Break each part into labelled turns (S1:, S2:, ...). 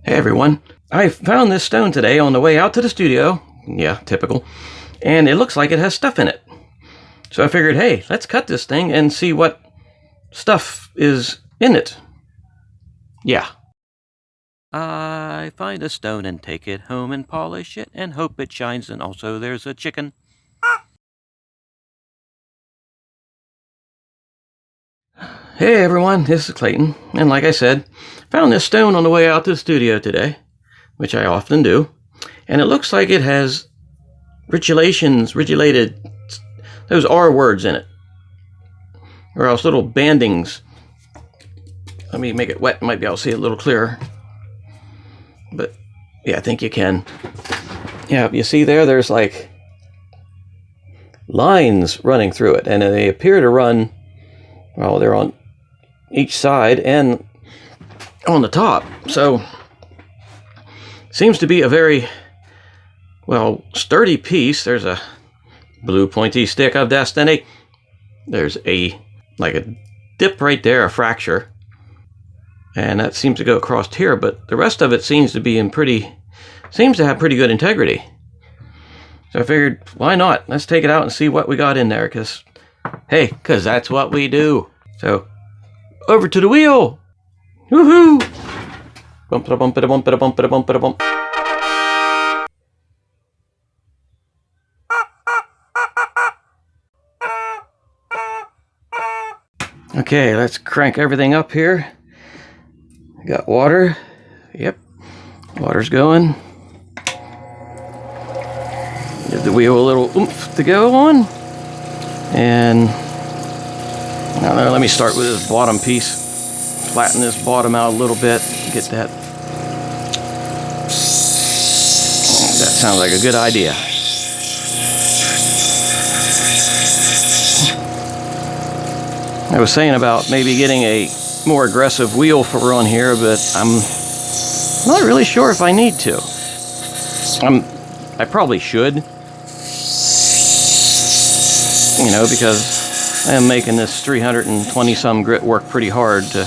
S1: Hey everyone, I found this stone today on the way out to the studio. Yeah, typical. And it looks like it has stuff in it. So I figured, hey, let's cut this thing and see what stuff is in it. Yeah. I find a stone and take it home and polish it and hope it shines, and also there's a chicken. Hey everyone, this is Clayton, and like I said, found this stone on the way out to the studio today, which I often do, and it looks like it has ridulated, those R words in it, or else little bandings. Let me make it wet, might be able to see it a little clearer, but yeah, I think you can. Yeah, you see there's like lines running through it, and they appear to run, well, they're on each side and on the top. So seems to be a very, well, sturdy piece. There's a blue pointy stick of destiny. There's like a dip right there, a fracture. And that seems to go across here, but the rest of it seems to be seems to have pretty good integrity. So I figured, why not? Let's take it out and see what we got in there, because that's what we do. So, over to the wheel! Woohoo! Bump-a-bump-a-bump-a-bump-a-bump-a-bump. Okay, let's crank everything up here. Got water. Yep, water's going. Give the wheel a little oomph to go on. And I don't know, let me start with this bottom piece. Flatten this bottom out a little bit. Get that. That sounds like a good idea. I was saying about maybe getting a more aggressive wheel for on here, but I'm not really sure if I need to. I probably should. You know, because I am making this 320 some grit work pretty hard to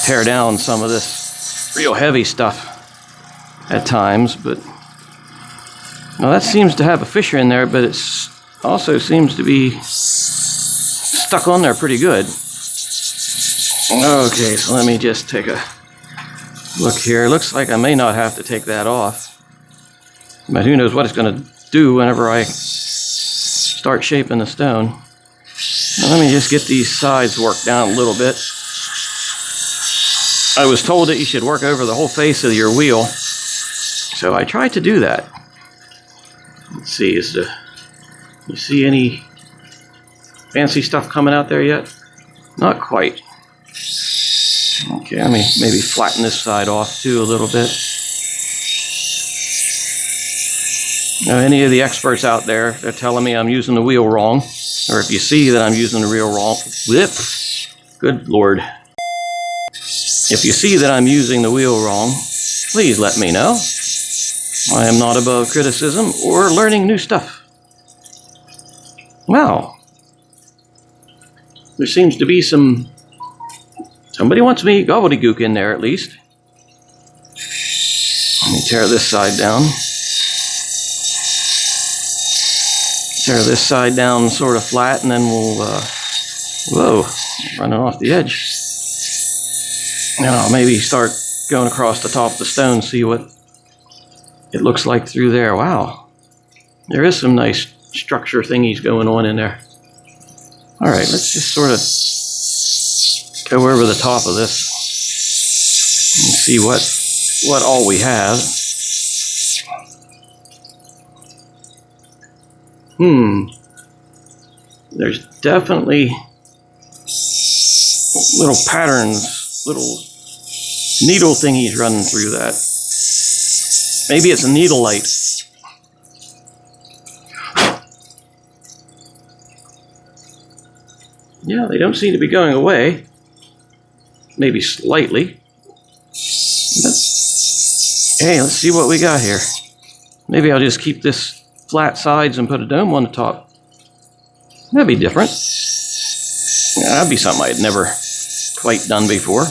S1: tear down some of this real heavy stuff at times, but well, that seems to have a fissure in there, but it also seems to be stuck on there pretty good. Okay, so let me just take a look here. Looks like I may not have to take that off, but who knows what it's going to do whenever I start shaping the stone. Now let me just get these sides worked down a little bit. I was told that you should work over the whole face of your wheel, so I tried to do that. Let's see, you see any fancy stuff coming out there yet? Not quite. Okay, let me maybe flatten this side off too a little bit. Now, any of the experts out there, they're telling me I'm using the wheel wrong, or if you see that I'm using the wheel wrong, good Lord. If you see that I'm using the wheel wrong, please let me know. I am not above criticism or learning new stuff. Wow. There seems to be somebody wants me gobbledygook in there at least. Let me tear this side down. Tear this side down sort of flat, and then we'll, whoa, running off the edge. Now I'll maybe start going across the top of the stone, see what it looks like through there. Wow. There is some nice structure thingies going on in there. All right, let's just sort of go over the top of this and see what all we have. There's definitely little patterns, little needle thingies running through that. Maybe it's a needle light. Yeah, they don't seem to be going away. Maybe slightly. But, hey, let's see what we got here. Maybe I'll just keep this flat sides and put a dome on the top. That'd be different. Yeah, that'd be something I'd never quite done before.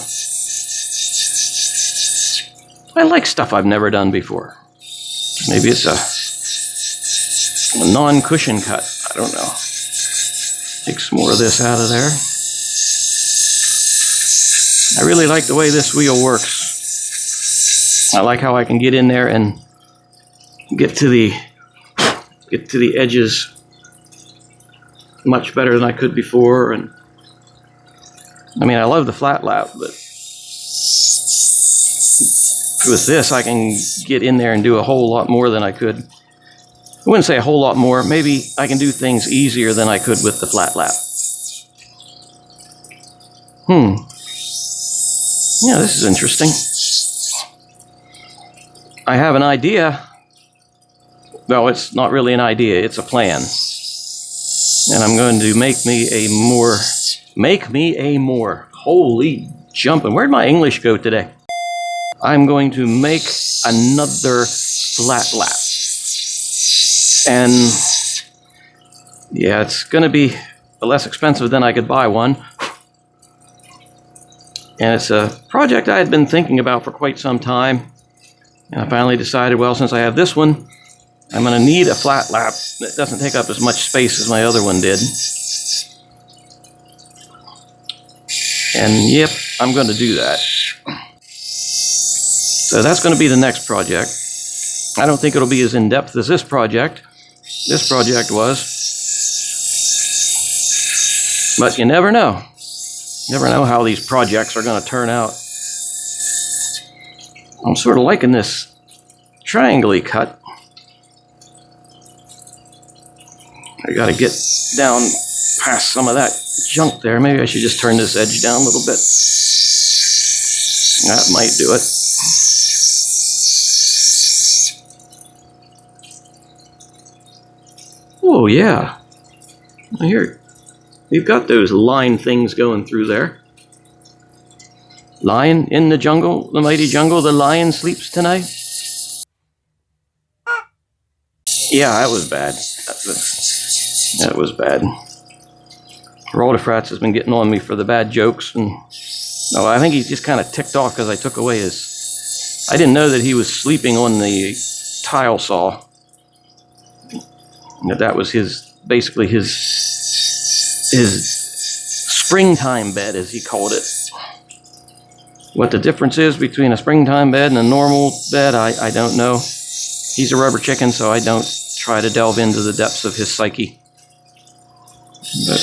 S1: I like stuff I've never done before. Maybe it's a non-cushion cut. I don't know. Take some more of this out of there. I really like the way this wheel works. I like how I can get in there and get to the edges much better than I could before. And I mean, I love the flat lap, but with this I can get in there and do a whole lot more than I could. I wouldn't say a whole lot more. Maybe I can do things easier than I could with the flat lap. Yeah, this is interesting. I have an idea. Well, it's not really an idea, it's a plan. And I'm going to make me a more, holy jumping. Where'd my English go today? I'm going to make another flat lap. And yeah, it's going to be less expensive than I could buy one. And it's a project I had been thinking about for quite some time. And I finally decided, well, since I have this one, I'm going to need a flat lap that doesn't take up as much space as my other one did. And yep, I'm going to do that. So that's going to be the next project. I don't think it'll be as in-depth as this project. This project was. But you never know. You never know how these projects are going to turn out. I'm sort of liking this triangle-y cut. I got to get down past some of that junk there. Maybe I should just turn this edge down a little bit. That might do it. Oh yeah. Here, we've got those line things going through there. Lion in the jungle, the mighty jungle, the lion sleeps tonight. Yeah, that was bad. That was bad. Frats has been getting on me for the bad jokes, and oh, I think he's just kind of ticked off because I took away his. I didn't know that he was sleeping on the tile saw. That was basically his springtime bed, as he called it. What the difference is between a springtime bed and a normal bed, I don't know. He's a rubber chicken, so I don't try to delve into the depths of his psyche. But,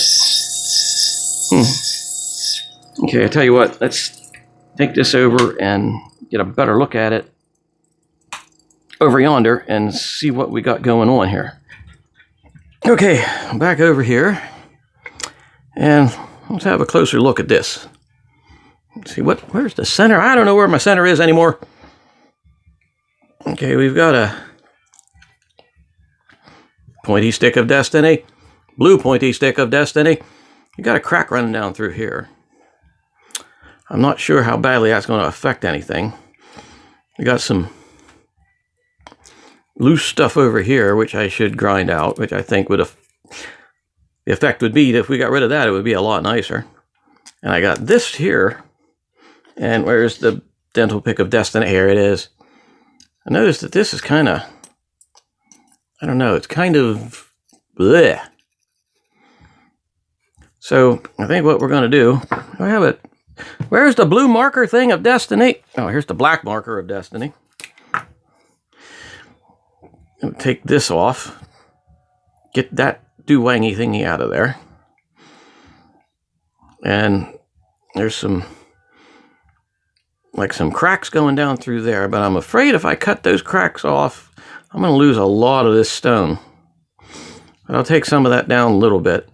S1: okay, I tell you what, let's take this over and get a better look at it over yonder and see what we got going on here. Okay, I'm back over here, and let's have a closer look at this. Let's see, where's the center? I don't know where my center is anymore. Okay, we've got a pointy stick of destiny, blue pointy stick of destiny. You got a crack running down through here. I'm not sure how badly that's going to affect anything. We got some loose stuff over here, which I should grind out, which I think the effect would be, if we got rid of that, it would be a lot nicer. And I got this here, and where's the dental pick of destiny? Here it is. I noticed that this is kind of, I don't know, it's kind of bleh. So I think what we're going to do, I have it. Where's the blue marker thing of destiny? Oh, here's the black marker of destiny. Take this off. Get that do-wangy thingy out of there. And there's some cracks going down through there, but I'm afraid if I cut those cracks off, I'm going to lose a lot of this stone. But I'll take some of that down a little bit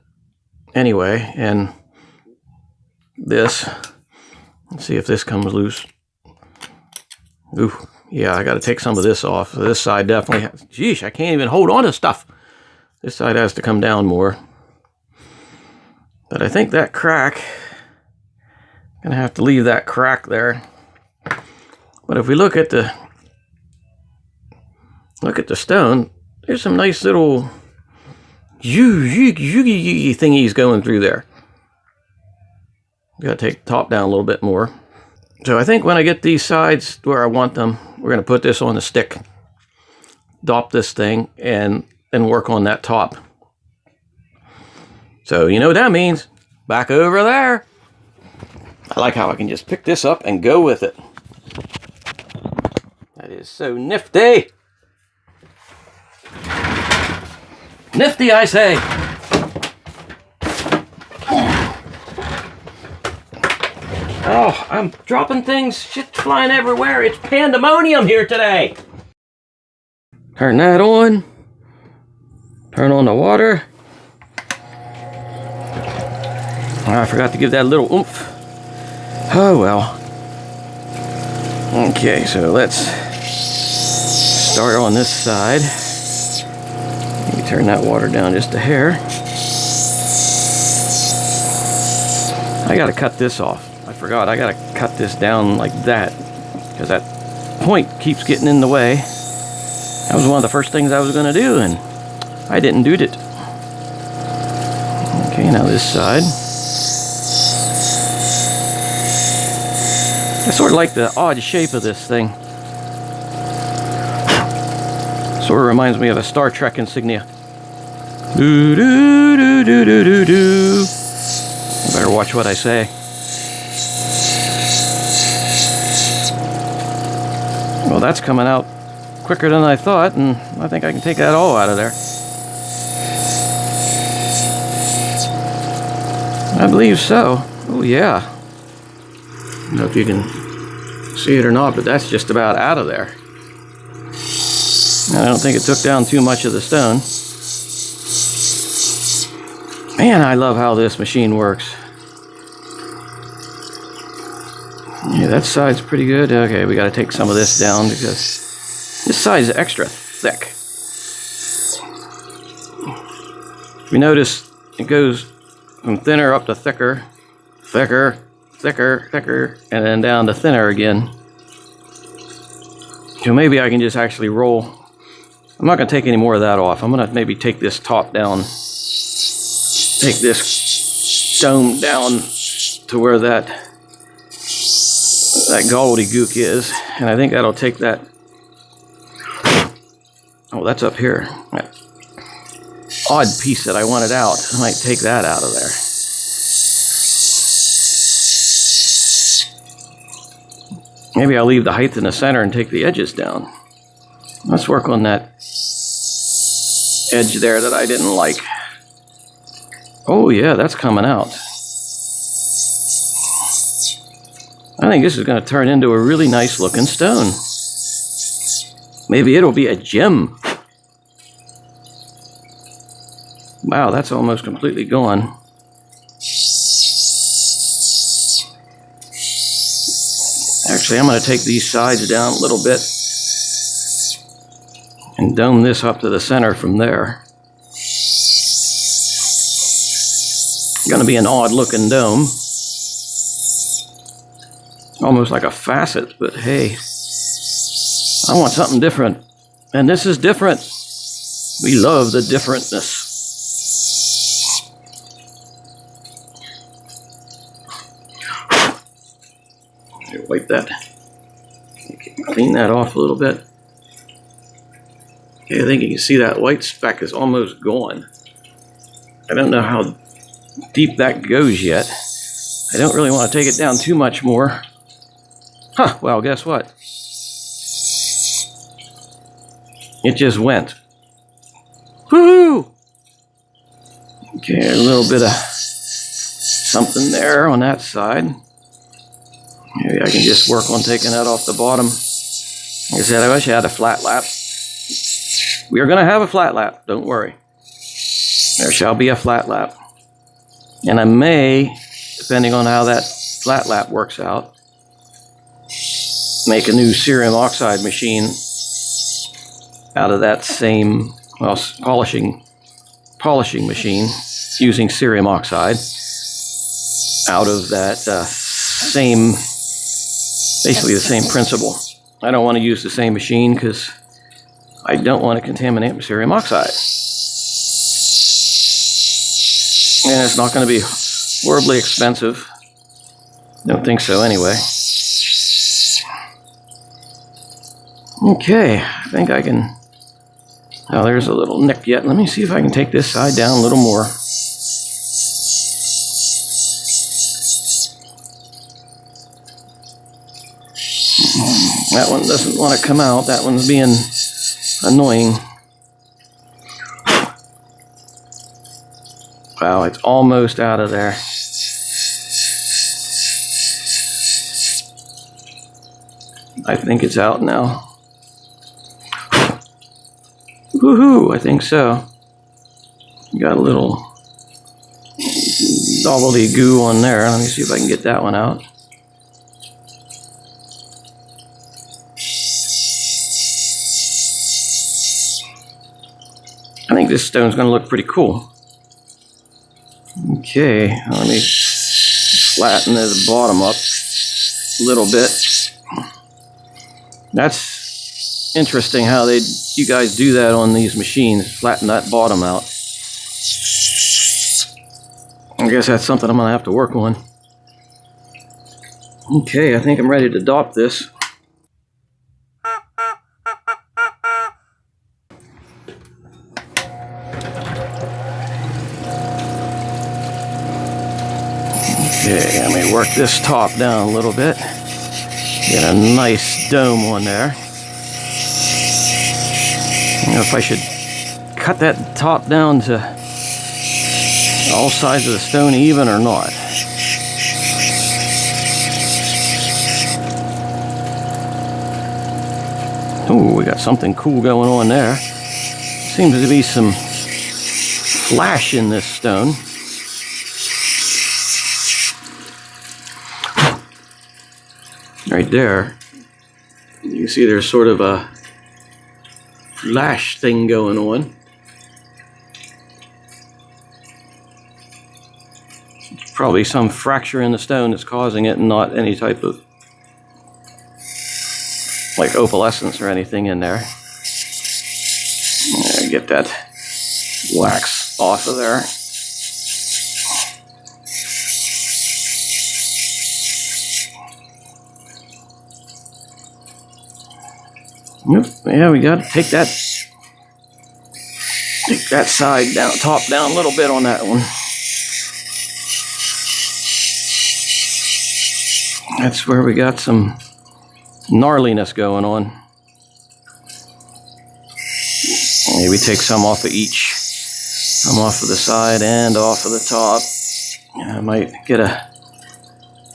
S1: anyway, and this, let's see if this comes loose. Ooh. Yeah, I got to take some of this off. This side definitely has, geesh, I can't even hold on to stuff. This side has to come down more. But I think that crack, I'm going to have to leave that crack there. But if we look at the stone, there's some nice little thingies going through there. Got to take the top down a little bit more. So I think when I get these sides where I want them, we're going to put this on the stick, dop this thing, and work on that top. So you know what that means. Back over there. I like how I can just pick this up and go with it. That is so nifty. Nifty, I say. Oh, I'm dropping things. Shit's flying everywhere. It's pandemonium here today. Turn that on. Turn on the water. I forgot to give that a little oomph. Oh well. Okay, so let's start on this side. Let me turn that water down just a hair. I gotta cut this off. I forgot, I gotta cut this down like that, because that point keeps getting in the way. That was one of the first things I was gonna do, and I didn't do it. Okay, now this side. I sort of like the odd shape of this thing. Sort of reminds me of a Star Trek insignia. Do do do do do do do. I better watch what I say. Well, that's coming out quicker than I thought, and I think I can take that all out of there. I believe so. Oh yeah. I don't know if you can see it or not, but that's just about out of there. I don't think it took down too much of the stone. Man, I love how this machine works. Yeah, that side's pretty good. Okay, we got to take some of this down because this side's extra thick. If you notice, it goes from thinner up to thicker, thicker, thicker, thicker, and then down to thinner again. So maybe I can just actually roll. I'm not going to take any more of that off. I'm going to maybe take this top down, take this dome down to where that gobbledygook is, and I think that'll take that. Oh, that's up here. That odd piece that I wanted out. I might take that out of there. Maybe I'll leave the height in the center and take the edges down. Let's work on that edge there that I didn't like. Oh yeah, that's coming out. I think this is going to turn into a really nice looking stone. Maybe it'll be a gem. Wow, that's almost completely gone. Actually, I'm going to take these sides down a little bit and dome this up to the center from there. It's going to be an odd looking dome. Almost like a facet, but hey, I want something different. And this is different. We love the differentness. Wipe that. Clean that off a little bit. Okay, I think you can see that white speck is almost gone. I don't know how deep that goes yet. I don't really want to take it down too much more. Huh, well, guess what? It just went. Woohoo! Okay, a little bit of something there on that side. Maybe I can just work on taking that off the bottom. Like I said, I wish I had a flat lap. We are going to have a flat lap, don't worry. There shall be a flat lap. And I may, depending on how that flat lap works out, make a new cerium oxide machine out of that same, well, polishing machine using cerium oxide out of that same, basically the same principle. I don't want to use the same machine because I don't want to contaminate my cerium oxide. And it's not going to be horribly expensive. Don't think so anyway. Okay, I think I can... Oh, there's a little nick yet. Let me see if I can take this side down a little more. That one doesn't want to come out. That one's being annoying. Wow, it's almost out of there. I think it's out now. Woohoo, I think so. Got a little gobbledygoo on there. Let me see if I can get that one out. I think this stone's going to look pretty cool. Okay, let me flatten the bottom up a little bit. That's interesting how you guys do that on these machines, flatten that bottom out. I guess that's something I'm going to have to work on. Okay, I think I'm ready to dop this. Okay, let me work this top down a little bit. Get a nice dome on there. I don't know if I should cut that top down to all sides of the stone even or not. Ooh, we got something cool going on there. Seems to be some flash in this stone. Right there, you can see there's sort of a flash thing going on. It's probably some fracture in the stone that's causing it, and not any type of like opalescence or anything in there. Get that wax off of there. Yep, yeah, we got to take that side down, top down a little bit on that one. That's where we got some gnarliness going on. Maybe take some off of each. Some off of the side and off of the top. I might get a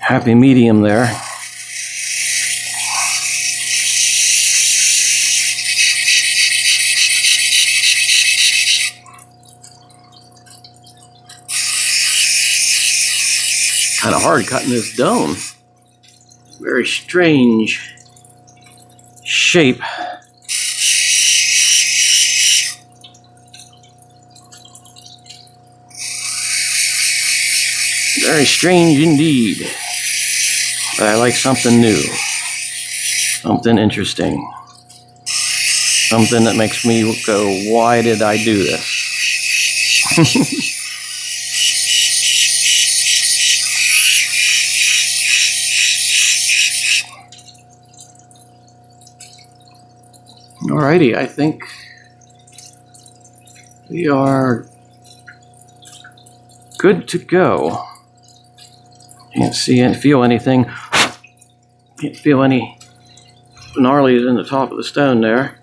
S1: happy medium there. Kind of hard cutting this dome. Very strange shape. Very strange indeed. But I like something new. Something interesting. Something that makes me go, why did I do this? Alrighty, I think we are good to go. Can't see and feel anything. Can't feel any gnarlies in the top of the stone there.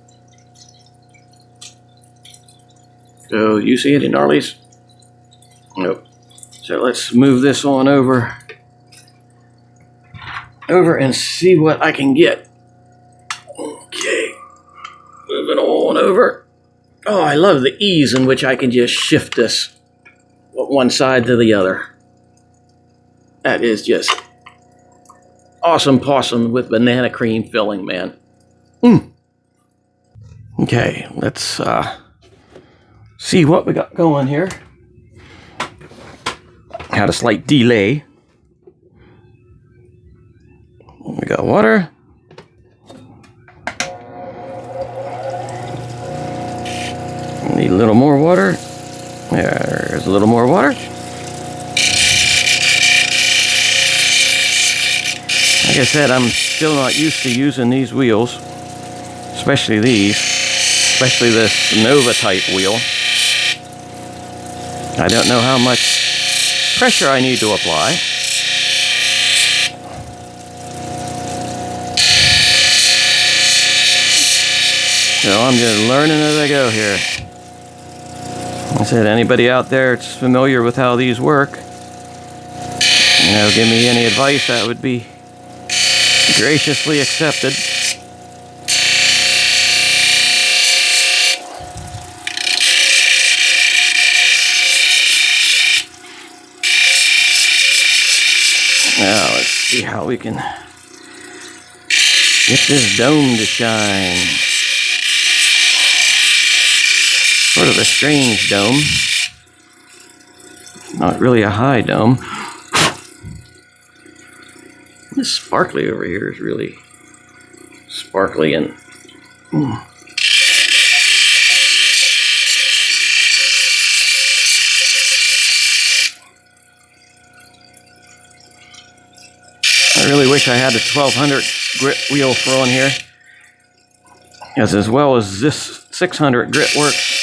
S1: So, you see any gnarlies? Nope. So let's move this on over and see what I can get. Okay. Moving on over. Oh, I love the ease in which I can just shift this one side to the other. That is just awesome possum with banana cream filling, man. Okay, let's see what we got going here. Had a slight delay. We got water. Need a little more water. There's a little more water. Like I said, I'm still not used to using these wheels. especially these, especially this Nova type wheel. I don't know how much pressure I need to apply. So I'm just learning as I go here. Like I said, anybody out there that's familiar with how these work, you know, give me any advice, that would be graciously accepted. Now let's see how we can get this dome to shine. Sort of a strange dome. Not really a high dome. This sparkly over here is really sparkly and I really wish I had a 1200 grit wheel thrown here, as well as this 600 grit works.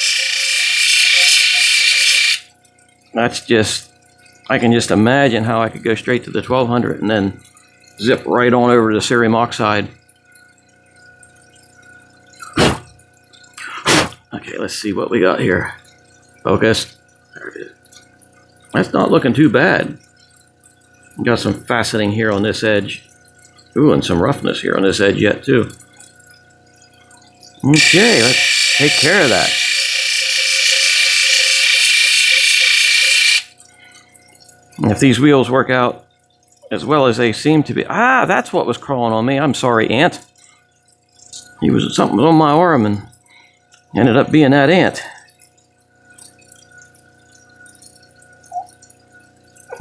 S1: That's just, I can just imagine how I could go straight to the 1200 and then zip right on over to cerium oxide. Okay, let's see what we got here. Focus. There it is. That's not looking too bad. Got some faceting here on this edge. Ooh, and some roughness here on this edge yet too. Okay, let's take care of that. And if these wheels work out as well as they seem to be... Ah, that's what was crawling on me. I'm sorry, ant. Something was on my arm and ended up being that ant.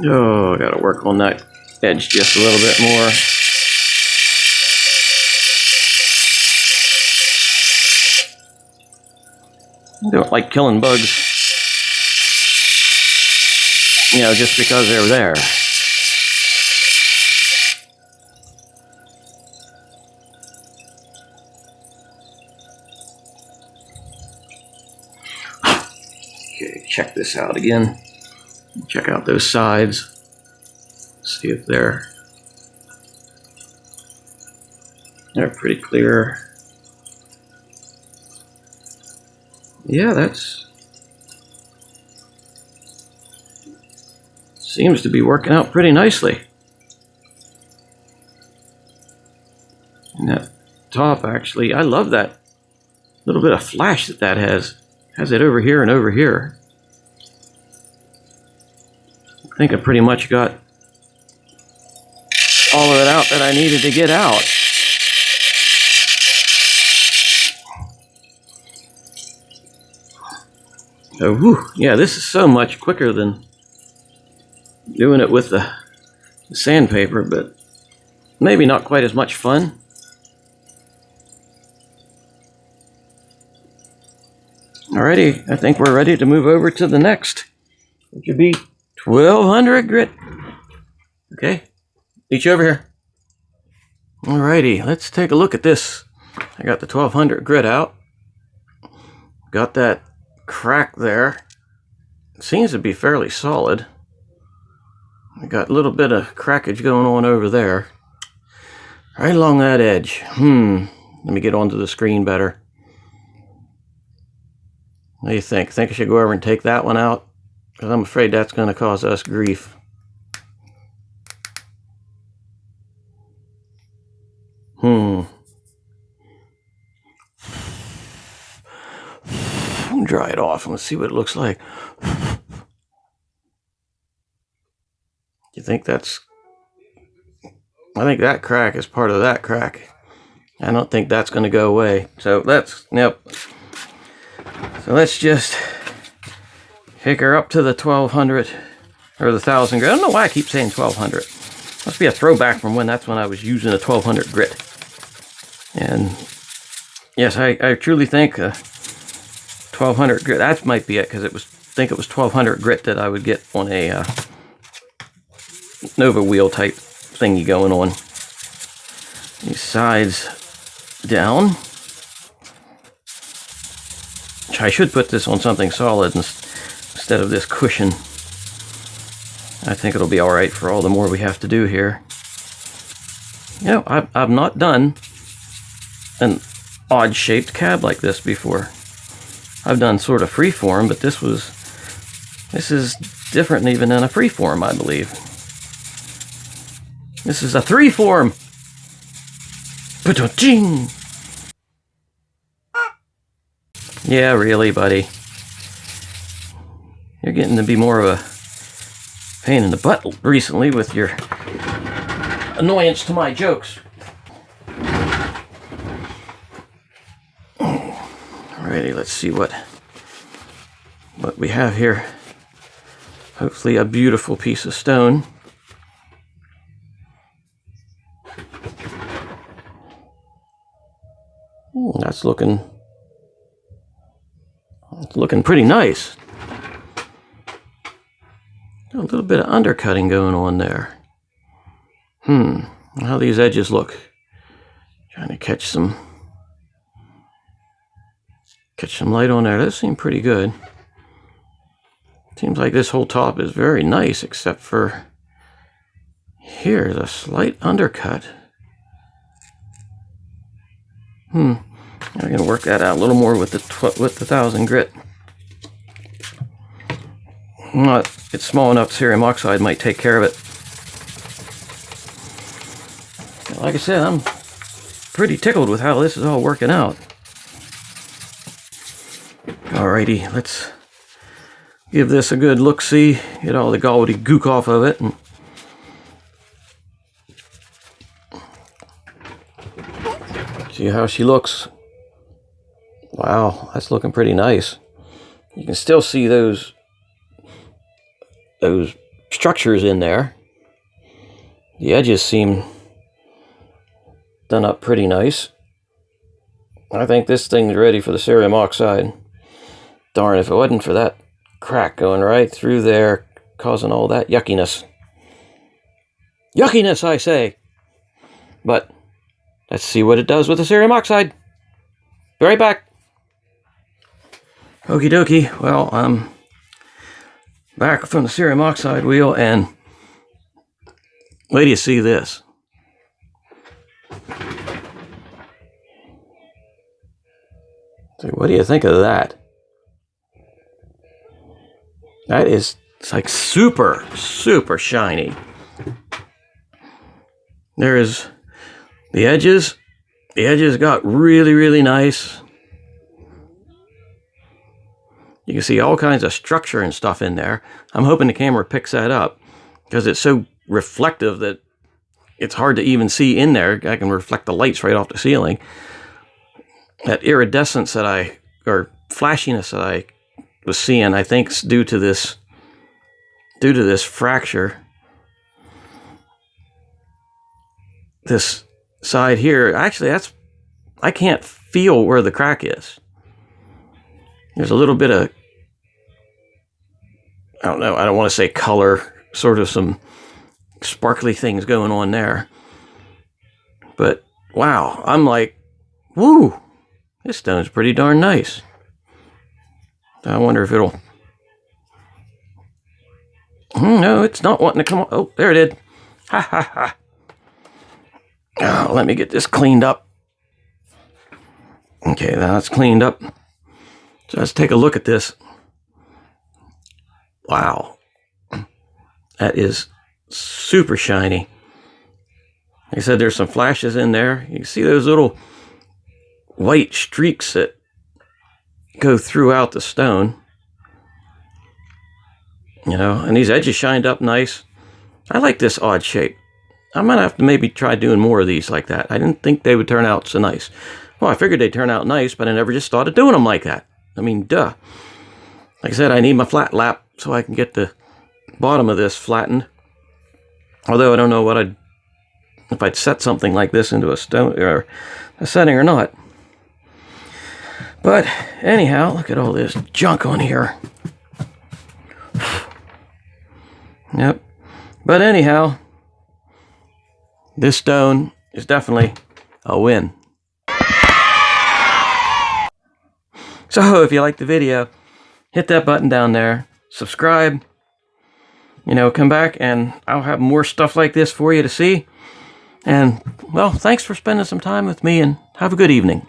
S1: Oh, I gotta work on that edge just a little bit more. I don't like killing bugs, you know, just because they're there. Okay, check this out again. Check out those sides. See if they're pretty clear. Yeah, that's seems to be working out pretty nicely. And that top, actually, I love that little bit of flash that has. Has it over here and over here. I think I pretty much got all of it out that I needed to get out. So, whew, yeah, this is so much quicker than doing it with the sandpaper, but maybe not quite as much fun. Alrighty, I think we're ready to move over to the next, which would be 1200 grit. Okay, each over here. Alrighty, let's take a look at this. I got the 1200 grit out. Got that crack there. It seems to be fairly solid. I got a little bit of crackage going on over there. Right along that edge. Let me get onto the screen better. What do you think? Think I should go over and take that one out? Because I'm afraid that's going to cause us grief. Dry it off and let's see what it looks like. You think that's... I think that crack is part of that crack. I don't think that's going to go away. So that's... Yep. So let's just pick her up to the 1200 or the 1000 grit. I don't know why I keep saying 1200. Must be a throwback from when that's when I was using a 1200 grit. And yes, I truly think 1200 grit. That might be it, because I think it was 1200 grit that I would get on a Nova wheel type thingy going on. These sides down. I should put this on something solid instead of this cushion. I think it'll be alright for all the more we have to do here. You know, I've not done an odd-shaped cab like this before. I've done sort of freeform, but this is different even than a freeform, I believe. This is a three-form. Ba-da-ching! Yeah, really, buddy. You're getting to be more of a pain in the butt recently with your annoyance to my jokes. Alrighty, let's see what we have here. Hopefully a beautiful piece of stone. That's looking pretty nice. A little bit of undercutting going on there. How these edges look. Trying to catch some light on there. Those seem pretty good. Seems like this whole top is very nice, except for here's a slight undercut. I'm gonna work that out a little more with the 1000 grit. It's small enough. Cerium oxide might take care of it. Like I said, I'm pretty tickled with how this is all working out. Alrighty, let's give this a good look-see. Get all the gobbledygook off of it. And see how she looks. Wow, that's looking pretty nice. You can still see those structures in there. The edges seem done up pretty nice. I think this thing's ready for the cerium oxide. Darn, if it wasn't for that crack going right through there, causing all that yuckiness. Yuckiness, I say! But let's see what it does with the cerium oxide. Be right back. Okie dokie. Well, I'm back from the cerium oxide wheel, and wait till you see this. So what do you think of that? That is, it's like super, super shiny. There is the edges. The edges got really, really nice. You can see all kinds of structure and stuff in there. I'm hoping the camera picks that up because it's so reflective that it's hard to even see in there. I can reflect the lights right off the ceiling. That iridescence or flashiness that I was seeing, I think, is due to this fracture. This side here, actually, I can't feel where the crack is. There's a little bit of, I don't know, I don't want to say color, sort of some sparkly things going on there. But wow, I'm like, woo, this stone's pretty darn nice. I wonder if it'll, no, it's not wanting to come on. Oh, there it did. Ha ha ha. Oh, let me get this cleaned up. Okay, now it's cleaned up. So let's take a look at this. Wow. That is super shiny. Like I said, there's some flashes in there. You can see those little white streaks that go throughout the stone. You know, and these edges shined up nice. I like this odd shape. I might have to maybe try doing more of these like that. I didn't think they would turn out so nice. Well, I figured they'd turn out nice, but I never just thought of doing them like that. I mean, duh. Like I said, I need my flat lap so I can get the bottom of this flattened. Although I don't know if I'd set something like this into a stone or a setting or not. But anyhow, look at all this junk on here. Yep. But anyhow, this stone is definitely a win. So if you like the video, hit that button down there, subscribe, come back and I'll have more stuff like this for you to see. And, well, thanks for spending some time with me and have a good evening.